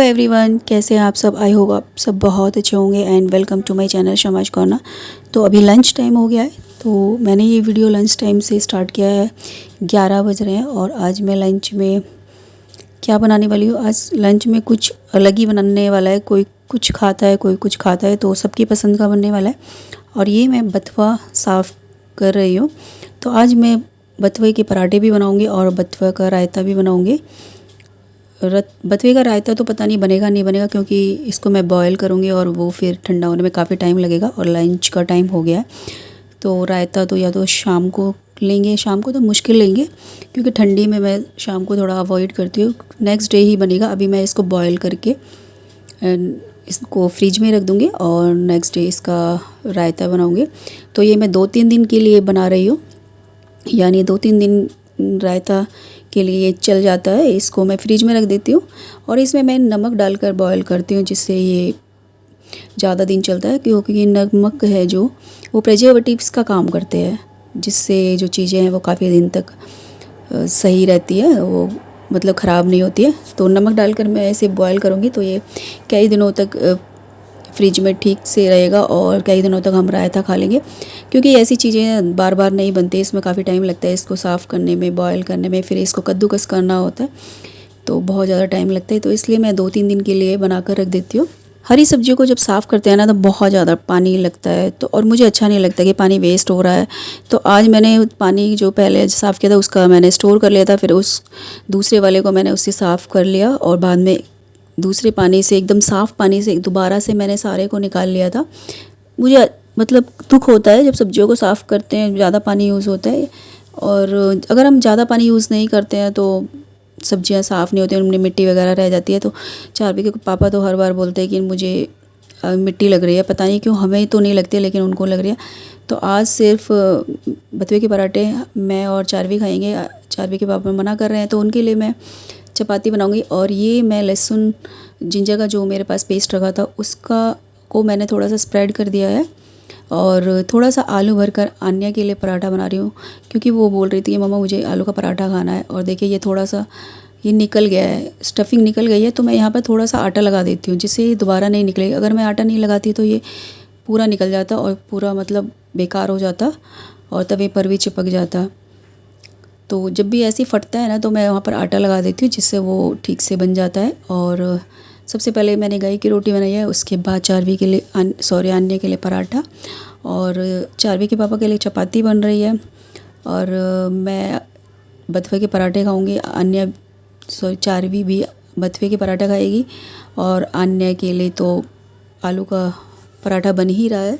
Everyone, कैसे हैं आप सब। आई होप आप सब बहुत अच्छे होंगे and welcome to my channel Shama's corner. तो अभी लंच टाइम हो गया है, तो मैंने ये वीडियो लंच टाइम से स्टार्ट किया है। 11 बज रहे हैं और आज मैं लंच में क्या बनाने वाली हूँ। आज लंच में कुछ अलग ही बनाने वाला है। कोई कुछ खाता है, कोई कुछ खाता है, तो सबकी पसंद का बनने वाला है। और ये मैं बथुआ साफ़ कर रही हूँ। तो आज मैं बथुए के पराठे भी बनाऊँगी और बथुआ का रायता भी बनाऊँगी। बथुए का रायता तो पता नहीं बनेगा नहीं बनेगा, क्योंकि इसको मैं बॉयल करूँगी और वो फिर ठंडा होने में काफ़ी टाइम लगेगा और लंच का टाइम हो गया है। तो रायता तो या तो शाम को लेंगे, शाम को तो मुश्किल लेंगे क्योंकि ठंडी में मैं शाम को थोड़ा अवॉइड करती हूँ। नेक्स्ट डे ही बनेगा। अभी मैं इसको बॉयल करके इसको फ्रिज में रख दूँगी और नेक्स्ट डे इसका रायता बनाऊँगी। तो ये मैं 2-3 दिन के लिए बना रही हूँ, यानी 2-3 दिन रायता के लिए चल जाता है। इसको मैं फ्रिज में रख देती हूँ और इसमें मैं नमक डालकर बॉयल करती हूँ, जिससे ये ज़्यादा दिन चलता है। क्योंकि नमक है जो वो प्रिजर्वेटिव्स का काम करते हैं, जिससे जो चीज़ें हैं वो काफ़ी दिन तक सही रहती है, वो मतलब ख़राब नहीं होती है। तो नमक डालकर मैं ऐसे बॉयल करूँगी तो ये कई दिनों तक फ्रिज में ठीक से रहेगा और कई दिनों तक हम रायता खा लेंगे। क्योंकि ऐसी चीज़ें बार बार नहीं बनती, इसमें काफ़ी टाइम लगता है इसको साफ़ करने में, बॉयल करने में, फिर इसको कद्दूकस करना होता है, तो बहुत ज़्यादा टाइम लगता है। तो इसलिए मैं 2-3 दिन के लिए बना कर रख देती हूँ। हरी सब्जियों को जब साफ़ करते हैं ना तो बहुत ज़्यादा पानी लगता है, तो और मुझे अच्छा नहीं लगता कि पानी वेस्ट हो रहा है। तो आज मैंने पानी जो पहले साफ़ किया था उसका मैंने स्टोर कर लिया था, फिर उस दूसरे वाले को मैंने उससे साफ़ कर लिया और बाद में दूसरे पानी से, एकदम साफ़ पानी से दोबारा से मैंने सारे को निकाल लिया था। मुझे मतलब दुख होता है जब सब्जियों को साफ़ करते हैं ज़्यादा पानी यूज़ होता है, और अगर हम ज़्यादा पानी यूज़ नहीं करते हैं तो सब्जियां साफ़ नहीं होती हैं, उनमें मिट्टी वगैरह रह जाती है। तो चार्वी के पापा तो हर बार बोलते हैं कि मुझे मिट्टी लग रही है, पता नहीं क्यों, हमें तो नहीं लगती लेकिन उनको लग रही है। तो आज सिर्फ बथुए के पराठे मैं और चार्वी खाएंगे। चार्वी के पापा मना कर रहे हैं तो उनके लिए मैं चपाती बनाऊंगी। और ये मैं लहसुन जिंजर का जो मेरे पास पेस्ट रखा था उसका को मैंने थोड़ा सा स्प्रेड कर दिया है और थोड़ा सा आलू भरकर आन्या के लिए पराठा बना रही हूँ, क्योंकि वो बोल रही थी कि मम्मा मुझे आलू का पराठा खाना है। और देखिए ये थोड़ा सा ये निकल गया है, स्टफिंग निकल गई है, तो मैं यहाँ पर थोड़ा सा आटा लगा देती हूँ जिससे ये दोबारा नहीं निकलेगा। अगर मैं आटा नहीं लगाती तो ये पूरा निकल जाता और पूरा मतलब बेकार हो जाता और तवे पर भी चिपक जाता। तो जब भी ऐसे फटता है ना तो मैं वहाँ पर आटा लगा देती हूँ, जिससे वो ठीक से बन जाता है। और सबसे पहले मैंने गाय की रोटी बनाई है, उसके बाद चार्वी के लिए आन्या के लिए पराठा और चार्वी के पापा के लिए चपाती बन रही है। और मैं बथुए के पराठे खाऊंगी। चार्वी भी बथुए के पराठा खाएगी और आन्या के लिए तो आलू का पराठा बन ही रहा है।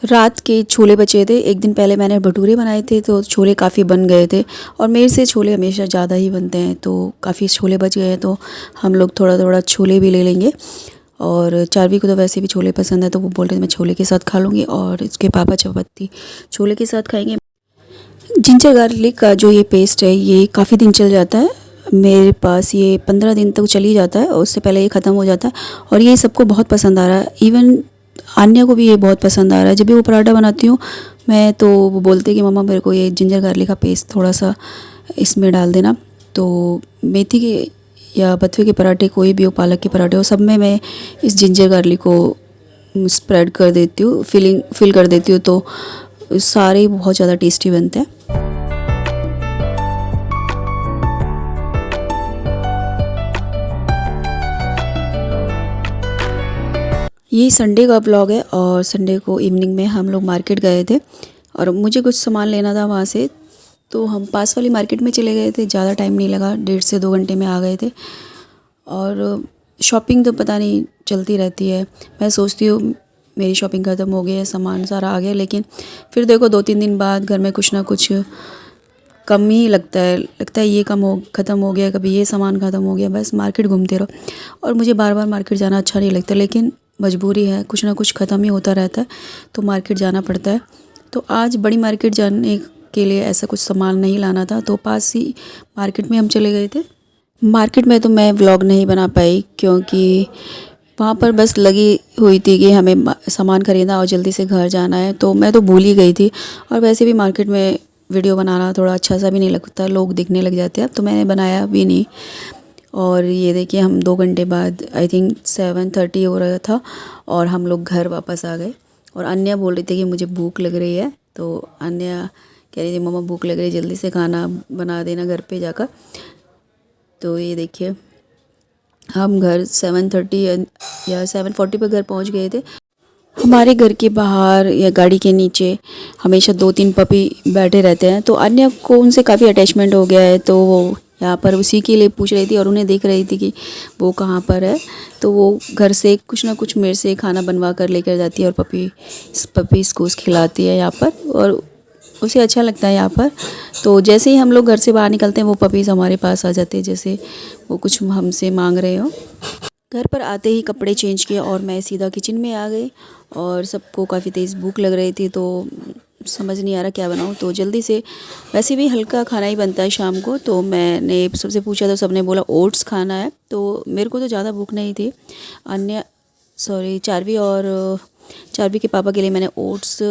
रात के छोले बचे थे, एक दिन पहले मैंने भटूरे बनाए थे तो छोले काफ़ी बन गए थे, और मेरे से छोले हमेशा ज़्यादा ही बनते हैं, तो काफ़ी छोले बच गए हैं, तो हम लोग थोड़ा थोड़ा छोले भी ले लेंगे। और चार्वी को तो वैसे भी छोले पसंद है, तो वो बोल रहे थे मैं छोले के साथ खा लूँगी और इसके पापा चपाती छोले के साथ खाएंगे। जिंजर गार्लिक का जो ये पेस्ट है ये काफ़ी दिन चल जाता है मेरे पास, ये 15 दिन तक चल ही जाता है और उससे पहले ये ख़त्म हो जाता है। और ये सबको बहुत पसंद आ रहा है, इवन आन्या को भी ये बहुत पसंद आ रहा है। जब भी वो पराठा बनाती हूँ मैं तो वो बोलते हैं कि मम्मा मेरे को ये जिंजर गार्लिक का पेस्ट थोड़ा सा इसमें डाल देना। तो मेथी के या बथुए के पराठे, कोई भी हो, पालक के पराठे हो, सब में मैं इस जिंजर गार्लिक को स्प्रेड कर देती हूँ, फिल कर देती हूँ, तो सारे बहुत ज़्यादा टेस्टी बनते हैं। ये संडे का ब्लॉग है और संडे को इवनिंग में हम लोग मार्केट गए थे और मुझे कुछ सामान लेना था वहाँ से, तो हम पास वाली मार्केट में चले गए थे। ज़्यादा टाइम नहीं लगा, 1.5 से 2 घंटे में आ गए थे। और शॉपिंग तो पता नहीं चलती रहती है, मैं सोचती हूँ मेरी शॉपिंग ख़त्म हो गई है, सामान सारा आ गया, लेकिन फिर देखो 2-3 दिन बाद घर में कुछ ना कुछ कम ही लगता है ये ख़त्म हो गया, कभी ये सामान ख़त्म हो गया, बस मार्केट घूमते रहो। और मुझे बार बार मार्केट जाना अच्छा नहीं लगता, लेकिन मजबूरी है, कुछ ना कुछ ख़त्म ही होता रहता है तो मार्केट जाना पड़ता है। तो आज बड़ी मार्केट जाने के लिए ऐसा कुछ सामान नहीं लाना था, तो पास ही मार्केट में हम चले गए थे। मार्केट में तो मैं व्लॉग नहीं बना पाई क्योंकि वहाँ पर बस लगी हुई थी कि हमें सामान ख़रीदना और जल्दी से घर जाना है, तो मैं तो भूल ही गई थी। और वैसे भी मार्केट में वीडियो बनाना थोड़ा अच्छा सा भी नहीं लगता, लोग दिखने लग जाते हैं, तो मैंने बनाया भी नहीं। और ये देखिए हम 2 घंटे बाद आई थिंक 7:30 हो रहा था और हम लोग घर वापस आ गए। और अन्या बोल रही थी कि मुझे भूख लग रही है, तो अन्या कह रही थी मम्मा भूख लग रही है, जल्दी से खाना बना देना घर पे जाकर। तो ये देखिए हम घर 7:30 या 7:40 पर घर पहुंच गए थे। हमारे घर के बाहर या गाड़ी के नीचे हमेशा 2-3 पपी बैठे रहते हैं, तो अन्य को उनसे काफ़ी अटैचमेंट हो गया है, तो वो यहाँ पर उसी के लिए पूछ रही थी और उन्हें देख रही थी कि वो कहाँ पर है। तो वो घर से कुछ ना कुछ मेरे से खाना बनवा कर लेकर जाती है और पपीज़ को खिलाती है यहाँ पर, और उसे अच्छा लगता है यहाँ पर। तो जैसे ही हम लोग घर से बाहर निकलते हैं वो पपीज़ हमारे पास आ जाते हैं, जैसे वो कुछ हमसे मांग रहे हो। घर पर आते ही कपड़े चेंज किए और मैं सीधा किचन में आ गई, और सबको काफ़ी तेज़ भूख लग रही थी, तो समझ नहीं आ रहा क्या बनाऊँ। तो जल्दी से, वैसे भी हल्का खाना ही बनता है शाम को, तो मैंने सबसे पूछा तो सबने बोला ओट्स खाना है। तो मेरे को तो ज़्यादा भूख नहीं थी। चारवी के पापा के लिए मैंने ओट्स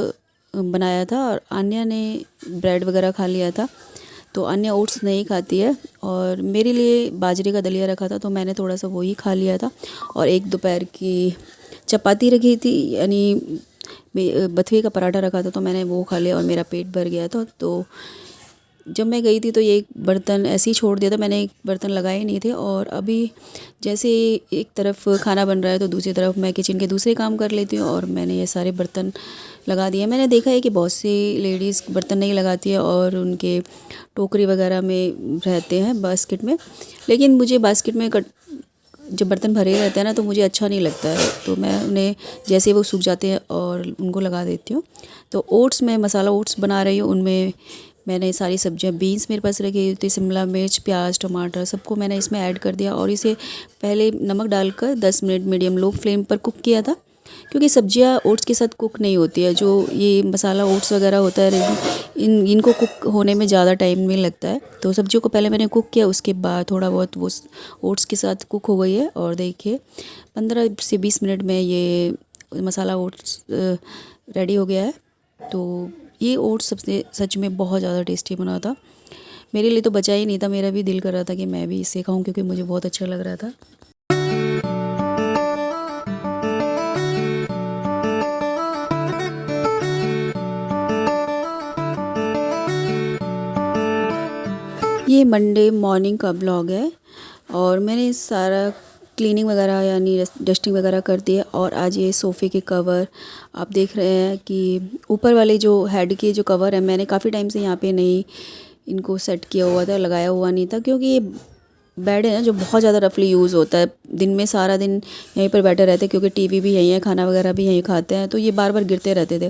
बनाया था और अन्या ने ब्रेड वगैरह खा लिया था। तो अन्य ओट्स नहीं खाती है, और मेरे लिए बाजरे का दलिया रखा था तो मैंने थोड़ा सा वही खा लिया था। और एक दोपहर की चपाती रखी थी, यानी बथुए का पराठा रखा था, तो मैंने वो खा लिया और मेरा पेट भर गया था। तो जब मैं गई थी तो ये एक बर्तन ऐसे ही छोड़ दिया था, मैंने एक बर्तन लगाए नहीं थे। और अभी जैसे एक तरफ खाना बन रहा है तो दूसरी तरफ मैं किचन के दूसरे काम कर लेती हूँ, और मैंने ये सारे बर्तन लगा दिए। मैंने देखा है कि बहुत सी लेडीज़ बर्तन नहीं लगाती है और उनके टोकरी वगैरह में रहते हैं, बास्केट में। लेकिन मुझे बास्केट में जब बर्तन भरे रहते हैं ना तो मुझे अच्छा नहीं लगता है, तो मैं उन्हें जैसे वो सूख जाते हैं और उनको लगा देती हूँ। तो ओट्स में मसाला ओट्स बना रही हूँ, उनमें मैंने सारी सब्जियां, बीन्स मेरे पास रखी हुई थी, शिमला मिर्च, प्याज, टमाटर सबको मैंने इसमें ऐड कर दिया और इसे पहले नमक डालकर 10 मिनट मीडियम लो फ्लेम पर कुक किया था, क्योंकि सब्जियां ओट्स के साथ कुक नहीं होती है। जो ये मसाला ओट्स वगैरह होता है इनको कुक होने में ज़्यादा टाइम नहीं लगता है। तो सब्जियों को पहले मैंने कुक किया, उसके बाद थोड़ा बहुत वो ओट्स के साथ कुक हो गई है। और देखिए 15 से 20 मिनट में ये मसाला ओट्स रेडी हो गया है। तो ये ओट्स सबसे सच में बहुत ज़्यादा टेस्टी बना था। मेरे लिए तो बचा ही नहीं था, मेरा भी दिल कर रहा था कि मैं भी इसे खाऊं, क्योंकि मुझे बहुत अच्छा लग रहा था। ये मंडे मॉर्निंग का ब्लॉग है और मैंने सारा क्लीनिंग वगैरह यानी डस्टिंग वगैरह कर दी है। और आज ये सोफ़े के कवर आप देख रहे हैं कि ऊपर वाले जो हेड के जो कवर है, मैंने काफ़ी टाइम से यहाँ पे नहीं इनको सेट किया हुआ था, लगाया हुआ नहीं था, क्योंकि ये बेड है ना जो बहुत ज़्यादा रफली यूज़ होता है। दिन में सारा दिन यहीं पर बैठे रहते हैं, क्योंकि टीवी भी यहीं है, खाना वगैरह भी यहीं खाते हैं, तो ये बार बार गिरते रहते थे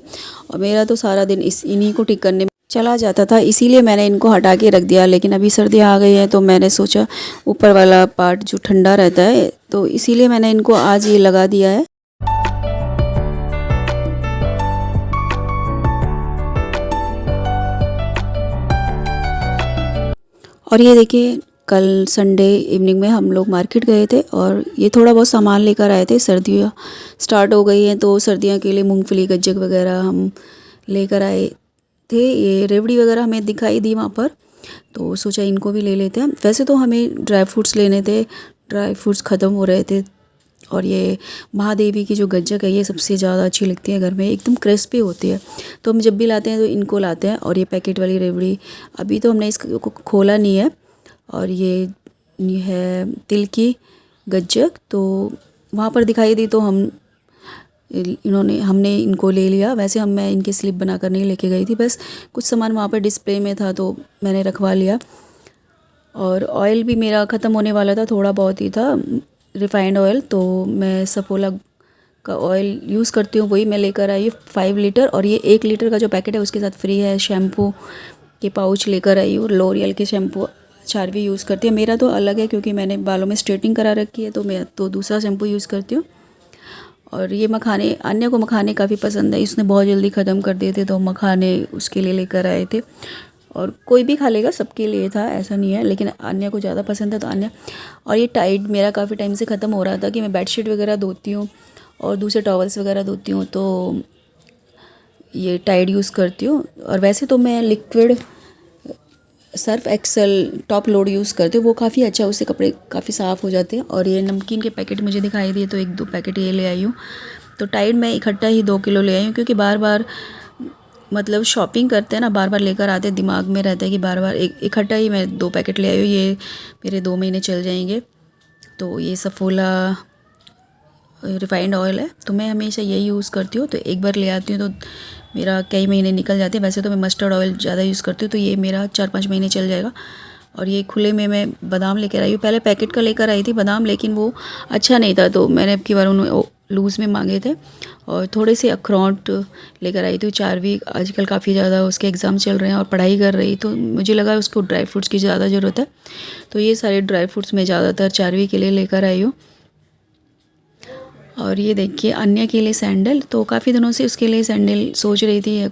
और मेरा तो सारा दिन इन्हीं को ठीक करने में चला जाता था। इसीलिए मैंने इनको हटा के रख दिया। लेकिन अभी सर्दियाँ आ गई हैं तो मैंने सोचा ऊपर वाला पार्ट जो ठंडा रहता है, तो इसीलिए मैंने इनको आज ये लगा दिया है। और ये देखिए कल संडे इवनिंग में हम लोग मार्केट गए थे और ये थोड़ा बहुत सामान लेकर आए थे। सर्दियाँ स्टार्ट हो गई हैं तो सर्दियों के लिए मूंगफली, गज्जक वगैरह हम लेकर आए थे। ये रेवड़ी वगैरह हमें दिखाई दी वहाँ पर, तो सोचा इनको भी ले लेते हैं। वैसे तो हमें ड्राई फ्रूट्स लेने थे, ड्राई फ्रूट्स ख़त्म हो रहे थे। और ये महादेवी की जो गज्जक है ये सबसे ज़्यादा अच्छी लगती है घर में, एकदम क्रिस्पी होती है, तो हम जब भी लाते हैं तो इनको लाते हैं। और ये पैकेट वाली रेवड़ी अभी तो हमने इसको खोला नहीं है। और ये है तिल की गज्जक, तो वहाँ पर दिखाई दी तो हमने इनको ले लिया। वैसे मैं इनकी स्लिप बनाकर नहीं लेके गई थी, बस कुछ सामान वहाँ पर डिस्प्ले में था तो मैंने रखवा लिया। और ऑयल भी मेरा ख़त्म होने वाला था, थोड़ा बहुत ही था रिफ़ाइंड ऑयल, तो मैं सफोला का ऑयल यूज़ करती हूँ, वही मैं लेकर आई 5 लीटर। और ये 1 लीटर का जो पैकेट है उसके साथ फ्री है। शैम्पू के पाउच लेकर आई हूँ, लॉरियल के शैम्पू चारवी यूज़ करती है। मेरा तो अलग है क्योंकि मैंने बालों में स्ट्रेटिंग करा रखी है, तो मैं तो दूसरा शैम्पू यूज़ करती हूँ। और ये मखाने, अन्य को मखाने काफ़ी पसंद है, इसने बहुत जल्दी ख़त्म कर दिए थे तो मखाने उसके लिए लेकर आए थे। और कोई भी खा लेगा, सबके लिए था, ऐसा नहीं है, लेकिन अन्य को ज़्यादा पसंद है तो अन्य। और ये टाइड मेरा काफ़ी टाइम से ख़त्म हो रहा था कि मैं बेडशीट वगैरह धोती हूँ और दूसरे टॉवल्स वगैरह धोती हूँ, तो ये टाइड यूज़ करती हूँ। और वैसे तो मैं liquid Surf Excel top load use करती हूँ, वो काफ़ी अच्छा है, उससे कपड़े काफ़ी साफ़ हो जाते हैं। और ये नमकीन के पैकेट मुझे दिखाई दिए तो 1-2 पैकेट ये ले आई हूँ। तो टाइड मैं इकट्ठा ही 2 किलो ले आई हूँ, क्योंकि बार बार मतलब शॉपिंग करते हैं ना, बार बार लेकर आते हैं, दिमाग में रहता है कि बार बार इकट्ठा ही मैं 2 पैकेट ले आई हूँ, ये मेरे 2 महीने चल जाएंगे। तो ये सफोला रिफाइंड ऑयल है, तो मैं हमेशा यही यूज़ करती हूँ। तो एक बार ले आती हूँ तो मेरा कई महीने निकल जाते हैं। वैसे तो मैं मस्टर्ड ऑयल ज़्यादा यूज़ करती हूँ, तो ये मेरा 4-5 महीने चल जाएगा। और ये खुले में मैं बादाम लेकर आई हूँ, पहले पैकेट का लेकर आई थी बादाम, लेकिन वो अच्छा नहीं था, तो मैंने अब की बार उन्हें लूज़ में मांगे थे। और थोड़े से अखरोट लेकर आई थी। चारवी आजकल काफ़ी ज़्यादा उसके एग्ज़ाम चल रहे हैं और पढ़ाई कर रही, तो मुझे लगा उसको ड्राई फ्रूट्स की ज़्यादा ज़रूरत है, तो ये सारे ड्राई फ्रूट्स मैं ज़्यादातर चारवी के लिए लेकर आई हूँ। और ये देखिए अन्य के लिए सैंडल, तो काफ़ी दिनों से उसके लिए सैंडल सोच रही थी,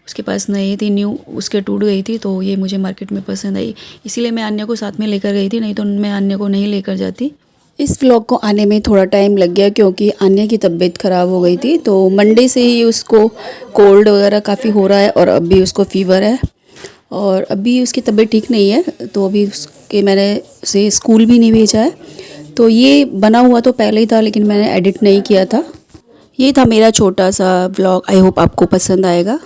उसके पास नहीं थी, न्यू उसके टूट गई थी, तो ये मुझे मार्केट में पसंद आई, इसीलिए मैं अन्य को साथ में लेकर गई थी, नहीं तो मैं अन्य को नहीं लेकर जाती। इस व्लॉग को आने में थोड़ा टाइम लग गया, क्योंकि अन्य की तबीयत ख़राब हो गई थी, तो मंडे से ही उसको कोल्ड वगैरह काफ़ी हो रहा है और अभी उसको फ़ीवर है और अभी उसकी तबीयत ठीक नहीं है, तो अभी उसके मैंने उसे स्कूल भी नहीं भेजा है। तो ये बना हुआ तो पहले ही था, लेकिन मैंने एडिट नहीं किया था। ये था मेरा छोटा सा व्लॉग, आई होप आपको पसंद आएगा।